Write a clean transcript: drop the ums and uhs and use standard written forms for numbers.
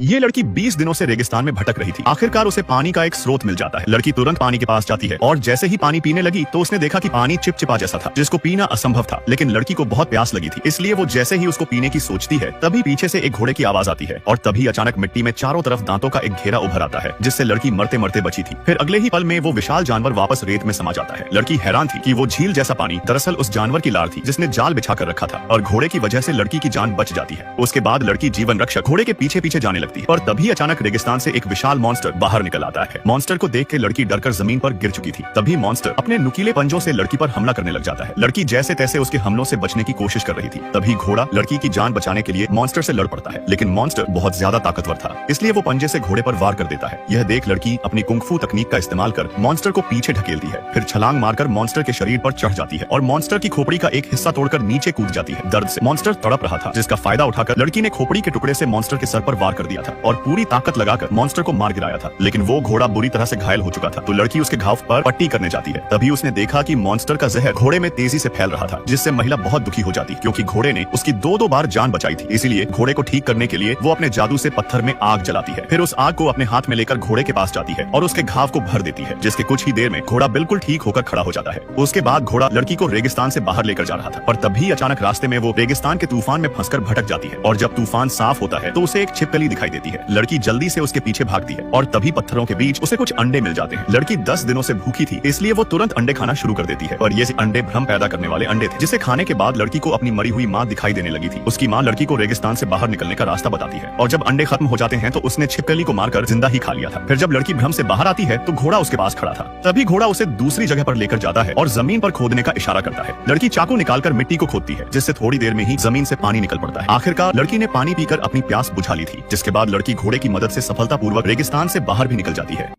ये लड़की 20 दिनों से रेगिस्तान में भटक रही थी। आखिरकार उसे पानी का एक स्रोत मिल जाता है। लड़की तुरंत पानी के पास जाती है और जैसे ही पानी पीने लगी तो उसने देखा कि पानी चिपचिपा जैसा था, जिसको पीना असंभव था। लेकिन लड़की को बहुत प्यास लगी थी, इसलिए वो जैसे ही उसको पीने की सोचती है तभी पीछे से एक घोड़े की आवाज आती है और तभी अचानक मिट्टी में चारों तरफ दांतों का एक घेरा उभर आता है, जिससे लड़की मरते मरते बची थी। फिर अगले ही पल में वो विशाल जानवर वापस रेत में समा जाता है। लड़की हैरान थी कि वो झील जैसा पानी दरअसल उस जानवर की लार थी जिसने जाल बिछा कर रखा था और घोड़े की वजह से लड़की की जान बच जाती है। उसके बाद लड़की जीवन रक्षक घोड़े के पीछे पीछे जाने लगती है और तभी अचानक रेगिस्तान से एक विशाल मॉन्स्टर बाहर निकल आता है। मॉन्स्टर को देख के लड़की डरकर जमीन पर गिर चुकी थी। तभी मॉन्स्टर अपने नुकीले पंजों से लड़की पर हमला करने लग जाता है। लड़की जैसे तैसे उसके हमलों से बचने की कोशिश कर रही थी। तभी घोड़ा लड़की की जान बचाने के लिए मॉन्स्टर से लड़ पड़ता है, लेकिन मॉन्स्टर बहुत ज्यादा ताकतवर था, इसलिए वो पंजे से घोड़े पर वार कर देता है। यह देख लड़की अपनी कुंग-फू तकनीक का इस्तेमाल कर मॉन्स्टर को पीछे ढकेलती है, फिर छलांग मारकर मॉन्स्टर के शरीर पर चढ़ जाती है और मॉन्स्टर की खोपड़ी का एक हिस्सा तोड़कर नीचे कूद जाती है। दर्द से मॉन्स्टर तड़प रहा था, जिसका फायदा उठाकर लड़की ने खोपड़ी के टुकड़े से मॉन्स्टर के सर पर वार कर दिया था और पूरी ताकत लगाकर मॉन्स्टर को मार गिराया था। लेकिन वो घोड़ा बुरी तरह से घायल हो चुका था, तो लड़की उसके घाव पर पट्टी करने जाती है। तभी उसने देखा कि मॉन्स्टर का जहर घोड़े में तेजी से फैल रहा था, जिससे महिला बहुत दुखी हो जाती, क्योंकि घोड़े ने उसकी दो बार जान बचाई थी। इसीलिए घोड़े को ठीक करने के लिए वो अपने जादू से पत्थर में आग जलाती है, फिर उस आग को अपने हाथ में लेकर घोड़े के पास जाती है और उसके घाव को भर देती है, जिसके कुछ ही देर में घोड़ा बिल्कुल ठीक होकर खड़ा हो जाता है। उसके बाद घोड़ा लड़की को रेगिस्तान से बाहर लेकर जा रहा था, पर तभी अचानक रास्ते में वो रेगिस्तान के तूफान में फंसकर भटक जाती है और जब तूफान साफ होता है तो उसे एक छिपकली दिखाई देती है। लड़की जल्दी से उसके पीछे भागती है और तभी पत्थरों के बीच उसे कुछ अंडे मिल जाते हैं। लड़की 10 दिनों से भूखी थी, इसलिए वो तुरंत अंडे खाना शुरू कर देती है और ये अंडे भ्रम पैदा करने वाले अंडे थे, जिसे खाने के बाद लड़की को अपनी मरी हुई माँ दिखाई देने लगी थी। उसकी माँ लड़की को रेगिस्तान से बाहर निकलने का रास्ता बताती है और जब अंडे खत्म हो जाते हैं तो उसने छिपकली को मारकर जिंदा ही खा लिया था। फिर जब लड़की भ्रम से बाहर आती है तो घोड़ा उसके पास खड़ा था। तभी घोड़ा उसे दूसरी जगह पर लेकर जाता है और जमीन पर खोदने का इशारा करता है। लड़की चाकू निकालकर मिट्टी को खोदती है, जिससे थोड़ी देर में ही जमीन से पानी निकल पड़ता है। आखिरकार लड़की ने पानी पीकर अपनी प्यास बुझा ली थी, जिसके बाद लड़की घोड़े की मदद से सफलतापूर्वक रेगिस्तान से बाहर भी निकल जाती है।